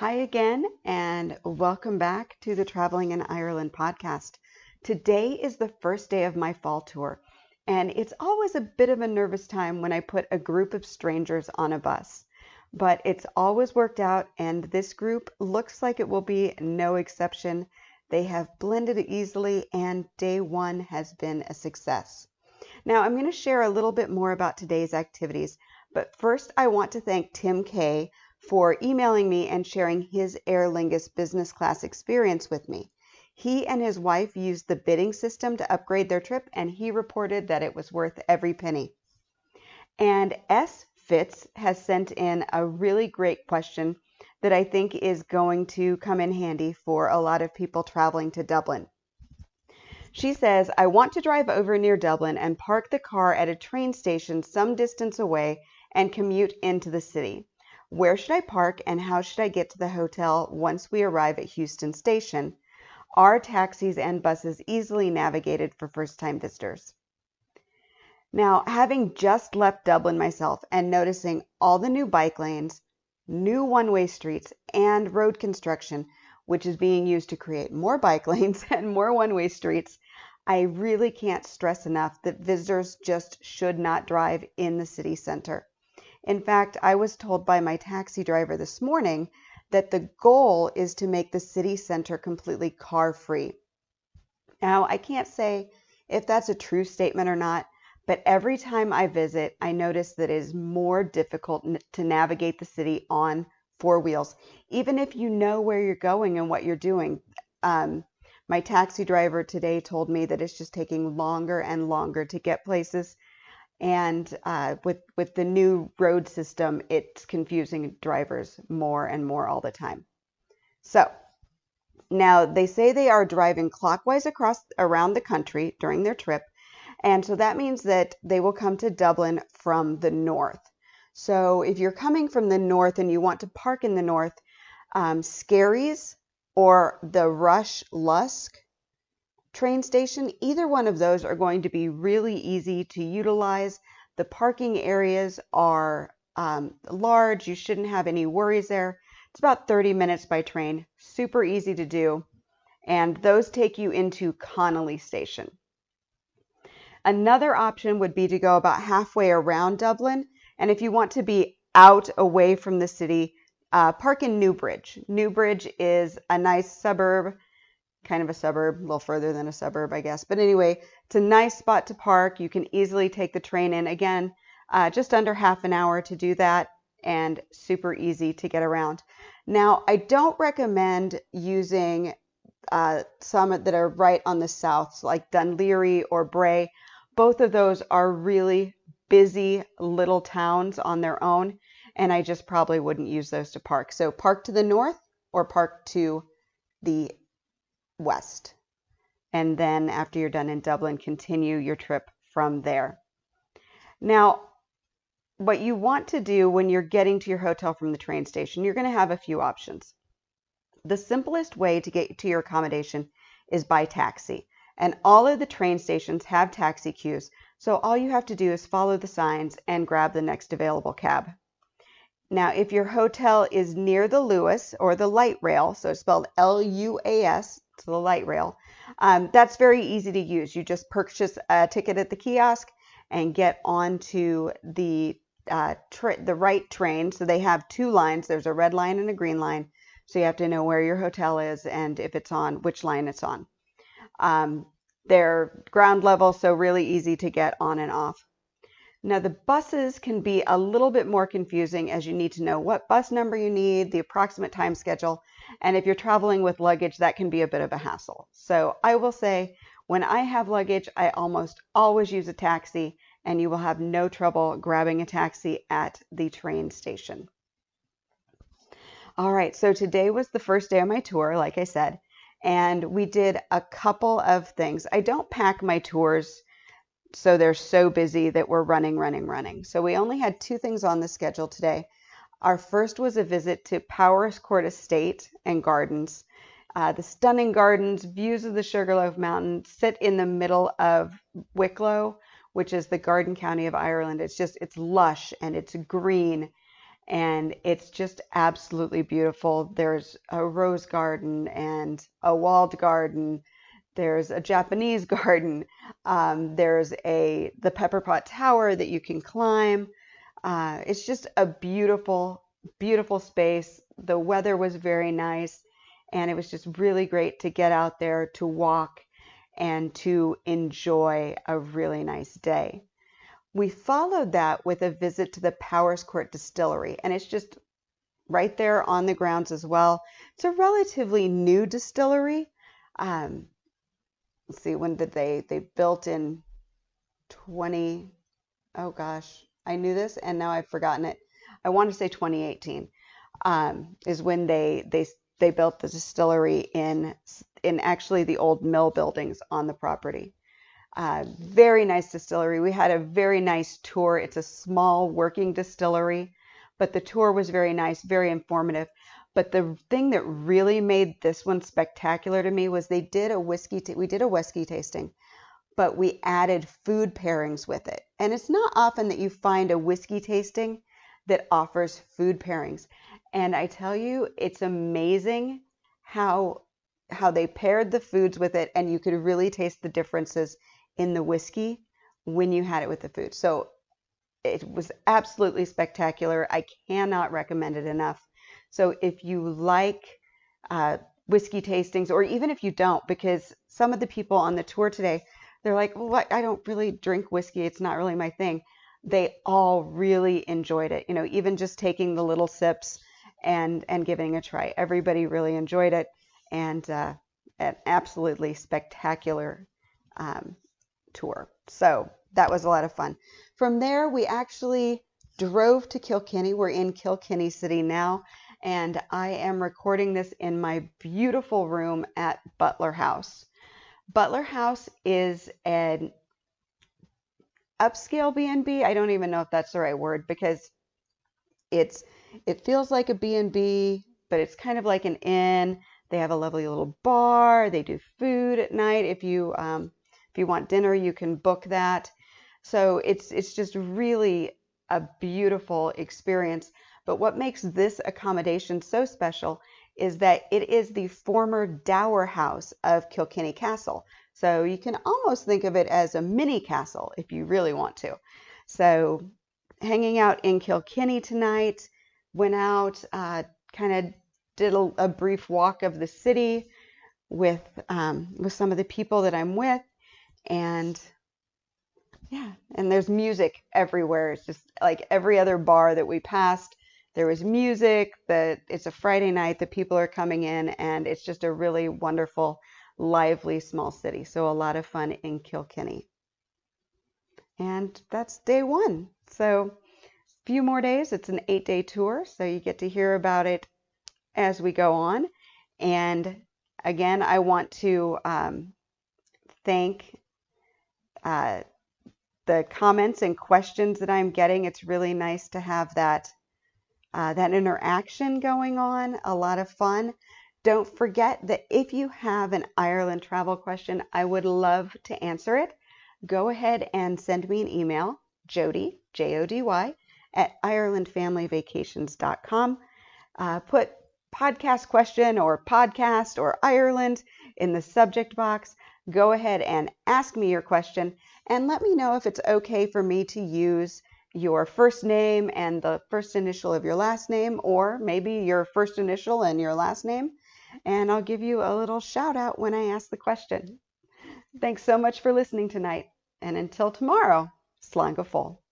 Hi again, and welcome back to the Traveling in Ireland podcast. Today is the first day of my fall tour, and it's always a bit of a nervous time when I put a group of strangers on a bus. But it's always worked out, and this group looks like it will be no exception. They have blended easily, and day one has been a success. Now, I'm going to share a little bit more about today's activities, but first I want to thank Tim Kay for emailing me and sharing his Aer Lingus business class experience with me. He and his wife used the bidding system to upgrade their trip, and he reported that it was worth every penny. And S. Fitz has sent in a really great question that I think is going to come in handy for a lot of people traveling to Dublin. She says, I want to drive over near Dublin and park the car at a train station some distance away and commute into the city. Where should I park and how should I get to the hotel once we arrive at Houston Station? Are taxis and buses easily navigated for first-time visitors? Now, having just left Dublin myself and noticing all the new bike lanes, new one-way streets, and road construction, which is being used to create more bike lanes and more one-way streets, I really can't stress enough that visitors just should not drive in the city center. In fact, I was told by my taxi driver this morning that the goal is to make the city center completely car-free. Now, I can't say if that's a true statement or not, but every time I visit, I notice that it is more difficult to navigate the city on four wheels, even if you know where you're going and what you're doing. My taxi driver today told me that it's just taking longer and longer to get places. And with the new road system, it's confusing drivers more and more all the time. So now they say they are driving clockwise around the country during their trip. And so that means that they will come to Dublin from the north. So if you're coming from the north and you want to park in the north, Skerries or the Rush Lusk train station, either one of those are going to be really easy to utilize. The parking areas are large. You shouldn't have any worries there. It's about 30 minutes by train, super easy to do. And those take you into Connolly Station. Another option would be to go about halfway around Dublin. And if you want to be out away from the city, park in Newbridge. Newbridge is a nice suburb, kind of a suburb, a little further than a suburb, I guess. But anyway, it's a nice spot to park. You can easily take the train in. Again, just under half an hour to do that and super easy to get around. Now, I don't recommend using some that are right on the south, so like Dunleary or Bray. Both of those are really busy little towns on their own, and I just probably wouldn't use those to park. So park to the north or park to the west. And then after you're done in Dublin, continue your trip from there. Now, what you want to do when you're getting to your hotel from the train station, you're going to have a few options. The simplest way to get to your accommodation is by taxi. And all of the train stations have taxi queues. So all you have to do is follow the signs and grab the next available cab. Now, if your hotel is near the Luas or the light rail, so it's spelled L-U-A-S, to the light rail, that's very easy to use. You just purchase a ticket at the kiosk and get onto the right train. So they have two lines. There's a red line and a green line. So you have to know where your hotel is and if it's on, which line it's on. They're ground level, so really easy to get on and off. Now, the buses can be a little bit more confusing as you need to know what bus number you need, the approximate time schedule, and if you're traveling with luggage, that can be a bit of a hassle. So I will say, when I have luggage, I almost always use a taxi, and you will have no trouble grabbing a taxi at the train station. All right, so today was the first day of my tour, like I said, and we did a couple of things. I don't pack my tours so they're so busy that we're running. So we only had two things on the schedule today. Our first was a visit to Powers Court Estate and Gardens. The stunning gardens, views of the Sugarloaf Mountain, sit in the middle of Wicklow, which is the garden county of Ireland. It's lush and it's green and it's just absolutely beautiful. There's a rose garden and a walled garden. There's a Japanese garden. There's the pepper pot tower that you can climb. It's just a beautiful, beautiful space. The weather was very nice, and it was just really great to get out there to walk and to enjoy a really nice day. We followed that with a visit to the Powers Court Distillery, and it's just right there on the grounds as well. It's a relatively new distillery. Um, let's see, when did they built in 20, oh gosh, I knew this and now I've forgotten it. I want to say 2018 is when they built the distillery in actually the old mill buildings on the property. Very nice distillery. We had a very nice tour. It's a small working distillery, but the tour was very nice, very informative. But the thing that really made this one spectacular to me was we did a whiskey tasting, but we added food pairings with it. And it's not often that you find a whiskey tasting that offers food pairings. And I tell you, it's amazing how they paired the foods with it, and you could really taste the differences in the whiskey when you had it with the food. So it was absolutely spectacular. I cannot recommend it enough. So if you like whiskey tastings, or even if you don't, because some of the people on the tour today, they're like, well, I don't really drink whiskey. It's not really my thing. They all really enjoyed it. You know, even just taking the little sips and giving a try. Everybody really enjoyed it, and an absolutely spectacular tour. So that was a lot of fun. From there, we actually drove to Kilkenny. We're in Kilkenny City now, and I am recording this in my beautiful room at Butler House. Butler House is an upscale B&B. I don't even know if that's the right word, because it feels like a B&B, but it's kind of like an inn. They have a lovely little bar. They do food at night. If you want dinner, you can book that. So it's just really a beautiful experience. But what makes this accommodation so special is that it is the former dower house of Kilkenny Castle. So you can almost think of it as a mini castle if you really want to. So hanging out in Kilkenny tonight, went out, kind of did a brief walk of the city with some of the people that I'm with, and yeah, and there's music everywhere. It's just like every other bar that we passed, there was music. It's a Friday night, the people are coming in, and it's just a really wonderful, lively small city. So a lot of fun in Kilkenny. And that's day one. So a few more days. It's an 8-day tour, so you get to hear about it as we go on. And again, I want to thank the comments and questions that I'm getting. It's really nice to have that interaction going on. A lot of fun. Don't forget that if you have an Ireland travel question, I would love to answer it. Go ahead and send me an email, Jody, Jody, at IrelandFamilyVacations.com. Put podcast question or podcast or Ireland in the subject box. Go ahead and ask me your question, and let me know if it's okay for me to use your first name and the first initial of your last name, or maybe your first initial and your last name, and I'll give you a little shout out when I ask the question. Thanks so much for listening tonight, and until tomorrow, slán go fóill.